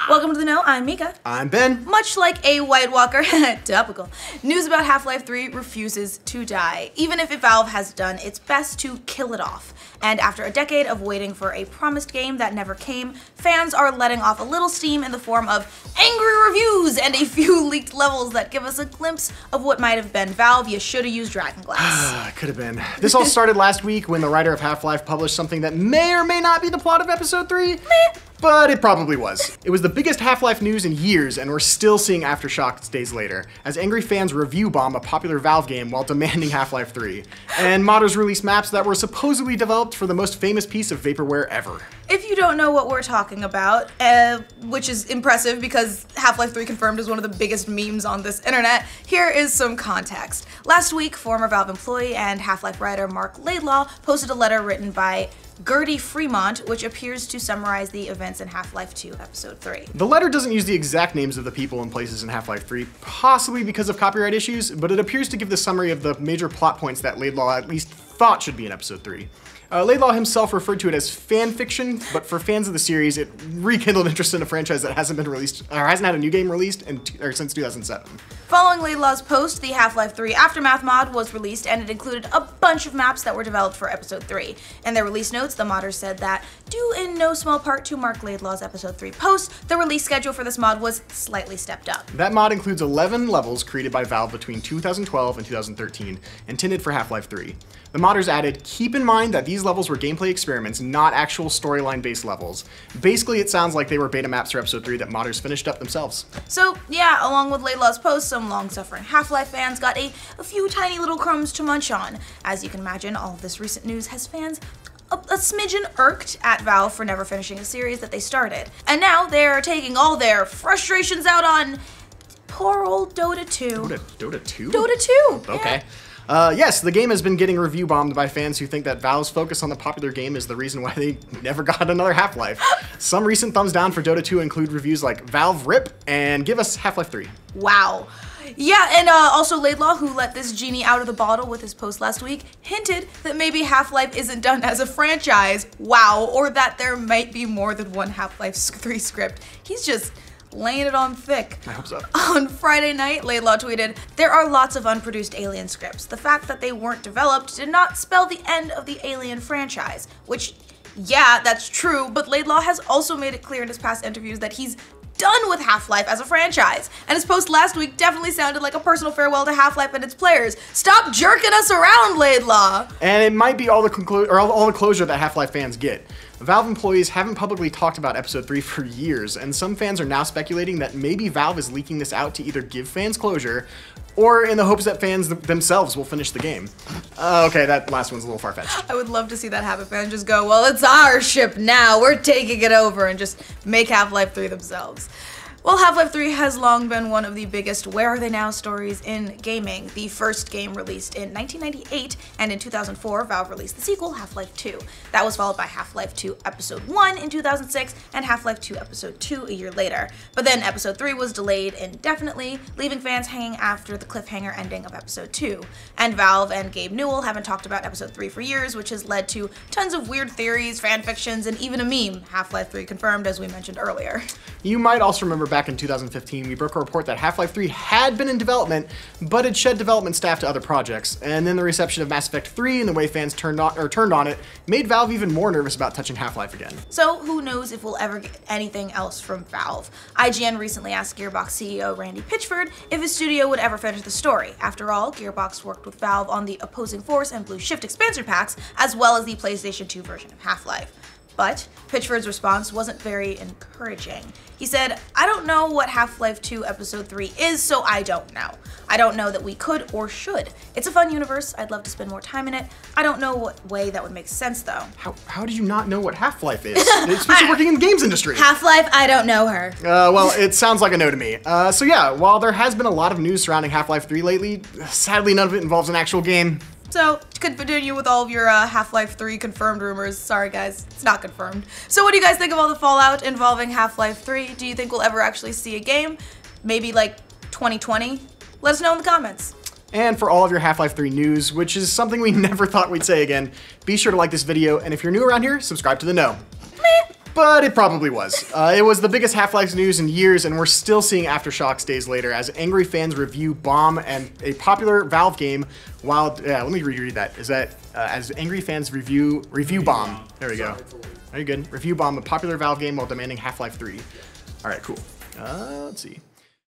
Welcome to the Know, I'm Mica. I'm Ben. Much like a White Walker, topical, news about Half-Life 3 refuses to die, even if Valve has done its best to kill it off. And after a decade of waiting for a promised game that never came, fans are letting off a little steam in the form of angry reviews and a few leaked levels that give us a glimpse of what might have been Valve. You should have used Dragonglass. Could have been. This all started last week when the writer of Half-Life published something that may or may not be the plot of Episode 3. But it probably was. It was the biggest Half-Life news in years, and we're still seeing aftershocks days later, as angry fans review bomb a popular Valve game while demanding Half-Life 3. And modders released maps that were supposedly developed for the most famous piece of vaporware ever. If you don't know what we're talking about, which is impressive because Half-Life 3 confirmed is one of the biggest memes on this internet, here is some context. Last week, former Valve employee and Half-Life writer Mark Laidlaw posted a letter written by Kdin Fremont, which appears to summarize the events in Half-Life 2 Episode 3. The letter doesn't use the exact names of the people and places in Half-Life 3, possibly because of copyright issues, but it appears to give the summary of the major plot points that Laidlaw at least thought should be in Episode 3. Laidlaw himself referred to it as fan fiction, but for fans of the series, it rekindled interest in a franchise that hasn't been released, or hasn't had a new game released since 2007. Following Laidlaw's post, the Half-Life 3 Aftermath mod was released, and it included a bunch of maps that were developed for Episode 3. In their release notes, the modders said that, due in no small part to Mark Laidlaw's Episode 3 post, the release schedule for this mod was slightly stepped up. That mod includes 11 levels created by Valve between 2012 and 2013, intended for Half-Life 3. The modders added, keep in mind that these levels were gameplay experiments, not actual storyline-based levels. Basically, it sounds like they were beta maps for Episode 3 that modders finished up themselves. So, yeah, along with Laidlaw's post, some long-suffering Half-Life fans got a few tiny little crumbs to munch on. As you can imagine, all of this recent news has fans a smidgen irked at Valve for never finishing a series that they started. And now they're taking all their frustrations out on poor old Dota 2. Dota 2? Dota 2! Okay. Yeah. Yes, the game has been getting review bombed by fans who think that Valve's focus on the popular game is the reason why they never got another Half-Life. Some recent thumbs down for Dota 2 include reviews like Valve RIP and give us Half-Life 3. Wow. Yeah, and also Laidlaw, who let this genie out of the bottle with his post last week, hinted that maybe Half-Life isn't done as a franchise. Wow, or that there might be more than one Half-Life 3 script. He's just laying it on thick. I hope so. On Friday night, Laidlaw tweeted, "There are lots of unproduced Alien scripts. The fact that they weren't developed did not spell the end of the Alien franchise." Which, yeah, that's true, but Laidlaw has also made it clear in his past interviews that he's done with Half-Life as a franchise. And his post last week definitely sounded like a personal farewell to Half-Life and its players. Stop jerking us around, Laidlaw! And it might be all the closure that Half-Life fans get. Valve employees haven't publicly talked about Episode 3 for years, and some fans are now speculating that maybe Valve is leaking this out to either give fans closure, or in the hopes that fans themselves will finish the game. Okay, that last one's a little far-fetched. I would love to see that happen. Fans just go, well, it's our ship now, we're taking it over, and just make Half-Life 3 themselves. Well, Half-Life 3 has long been one of the biggest Where Are They Now stories in gaming. The first game released in 1998, and in 2004, Valve released the sequel, Half-Life 2. That was followed by Half-Life 2 Episode 1 in 2006, and Half-Life 2 Episode 2 a year later. But then Episode 3 was delayed indefinitely, leaving fans hanging after the cliffhanger ending of Episode 2. And Valve and Gabe Newell haven't talked about Episode 3 for years, which has led to tons of weird theories, fanfictions, and even a meme. Half-Life 3 confirmed, as we mentioned earlier. You might also remember back in 2015, we broke a report that Half-Life 3 had been in development, but had shed development staff to other projects. And then the reception of Mass Effect 3 and the way fans turned on it made Valve even more nervous about touching Half-Life again. So who knows if we'll ever get anything else from Valve. IGN recently asked Gearbox CEO Randy Pitchford if his studio would ever finish the story. After all, Gearbox worked with Valve on the Opposing Force and Blue Shift expansion packs, as well as the PlayStation 2 version of Half-Life. But Pitchford's response wasn't very encouraging. He said, "I don't know what Half-Life 2 Episode 3 is, so I don't know. I don't know that we could or should. It's a fun universe. I'd love to spend more time in it. I don't know what way that would make sense, though." How do you not know what Half-Life is? Especially working in the games industry. Half-Life, I don't know her. Well, it sounds like a no to me. So yeah, while there has been a lot of news surrounding Half-Life 3 lately, sadly none of it involves an actual game. So, to continue with all of your Half-Life 3 confirmed rumors, sorry guys, it's not confirmed. So what do you guys think of all the fallout involving Half-Life 3? Do you think we'll ever actually see a game? Maybe like 2020? Let us know in the comments. And for all of your Half-Life 3 news, which is something we never thought we'd say again, be sure to like this video, and if you're new around here, subscribe to The Know. Meh. but it probably was. It was the biggest Half-Life news in years, and we're still seeing aftershocks days later as angry fans review Bomb and a popular Valve game. While let me reread that. Is that as angry fans review Bomb? There we go. Very good. Review Bomb, a popular Valve game, while demanding Half-Life 3. All right, cool. Let's see.